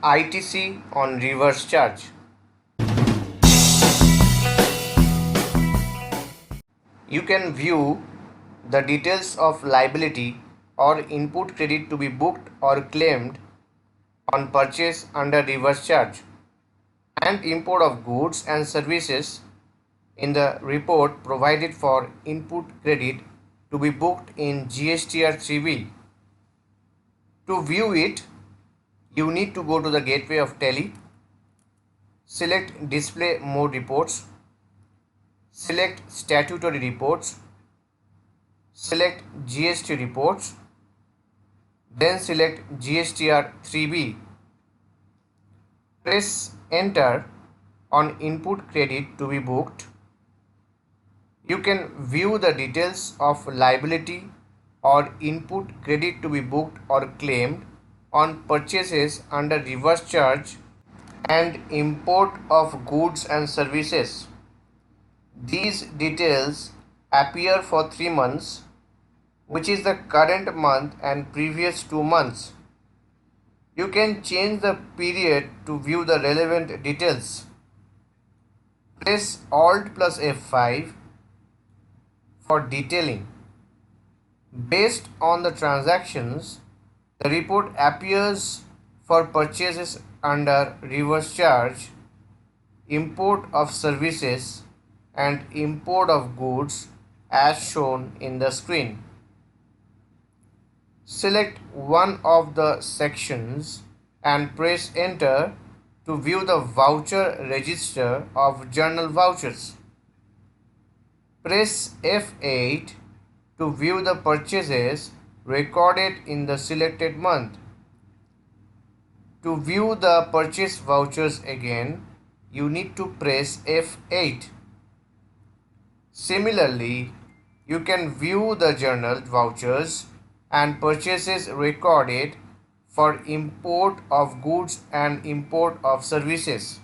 ITC on reverse charge. You can view the details of liability or input credit to be booked or claimed on purchase under reverse charge and import of goods and services in the report provided for input credit to be booked in GSTR 3B. To view it, you need to go to the gateway of Tally, select Display More Reports, select Statutory Reports, select GST Reports, then select GSTR 3B. Press Enter on input credit to be booked. You can view the details of liability or input credit to be booked or claimed on purchases under reverse charge and import of goods and services. These details appear for 3 months, which is the current month and previous 2 months. You can change the period to view the relevant details. Press Alt plus F5 for detailing. Based on the transactions, the report appears for purchases under reverse charge, import of services, and import of goods as shown in the screen. Select one of the sections and press Enter to view the voucher register of journal vouchers. Press F8 to view the purchases recorded in the selected month. To view the purchase vouchers again, you need to press F8. Similarly, you can view the journal vouchers and purchases recorded for import of goods and import of services.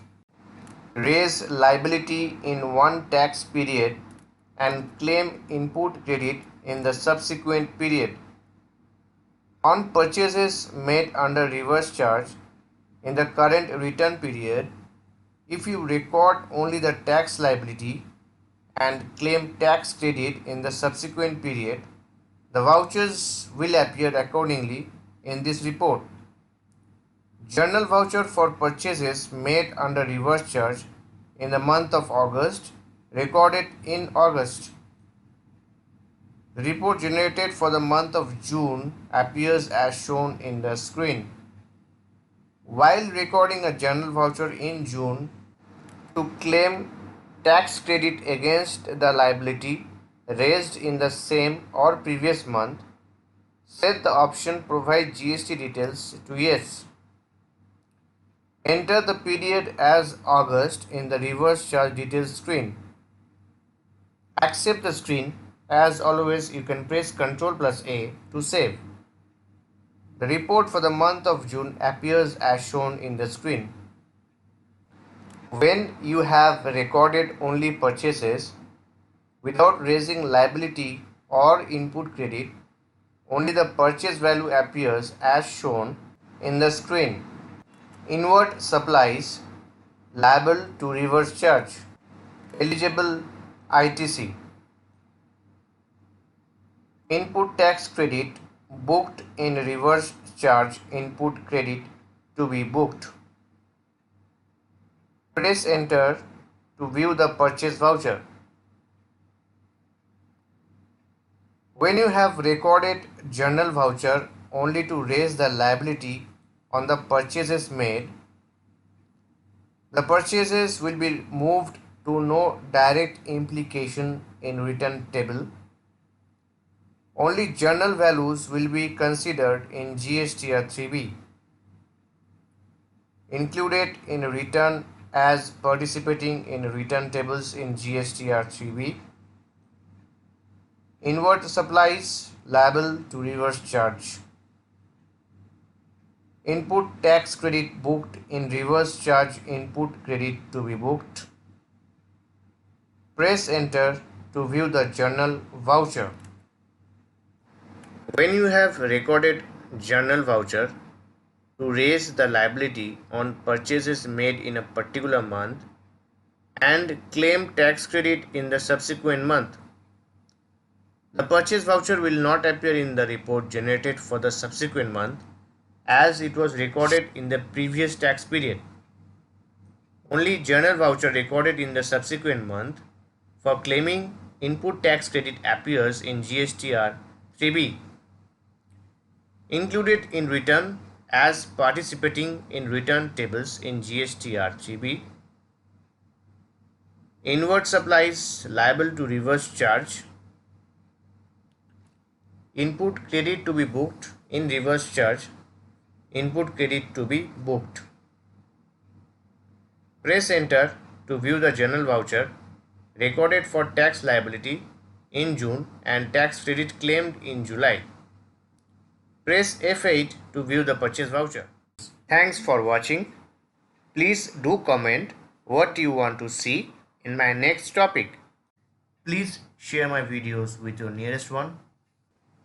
Raise liability in one tax period and claim input credit in the subsequent period. On purchases made under reverse charge in the current return period, if you record only the tax liability and claim tax credit in the subsequent period, the vouchers will appear accordingly in this report. Journal voucher for purchases made under reverse charge in the month of August recorded in August. The report generated for the month of June appears as shown in the screen. While recording a journal voucher in June to claim tax credit against the liability raised in the same or previous month, set the option Provide GST details to Yes. Enter the period as August in the reverse charge details screen. Accept the screen. As always, you can press Ctrl plus A to save. The report for the month of June appears as shown in the screen. When you have recorded only purchases without raising liability or input credit, only the purchase value appears as shown in the screen. Inward supplies liable to reverse charge. Eligible ITC. Input tax credit booked in reverse charge input credit to be booked. Press Enter to view the purchase voucher. When you have recorded journal voucher only to raise the liability on the purchases made, the purchases will be moved to no direct implication in return table. Only journal values will be considered in GSTR 3B. Included in return as participating in return tables in GSTR 3B. Inward supplies liable to reverse charge. Input tax credit booked in reverse charge input credit to be booked. Press Enter to view the journal voucher. When you have recorded journal voucher, to raise the liability on purchases made in a particular month and claim tax credit in the subsequent month. The purchase voucher will not appear in the report generated for the subsequent month as it was recorded in the previous tax period. Only journal voucher recorded in the subsequent month for claiming input tax credit appears in GSTR 3B, included in return as participating in return tables in GSTR 3B. Inward supplies liable to reverse charge. Input credit to be booked in reverse charge. Input credit to be booked. Press enter to view the journal voucher recorded for tax liability in June and tax credit claimed in July. Press F8 to view the purchase voucher. Thanks for watching. Please do comment what you want to see in my next topic. Please share my videos with your nearest one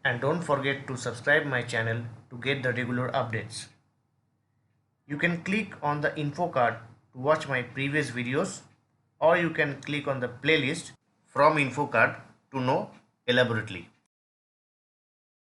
and don't forget to subscribe my channel to get the regular updates. You can click on the info card to watch my previous videos, or you can click on the playlist from info card to know elaborately.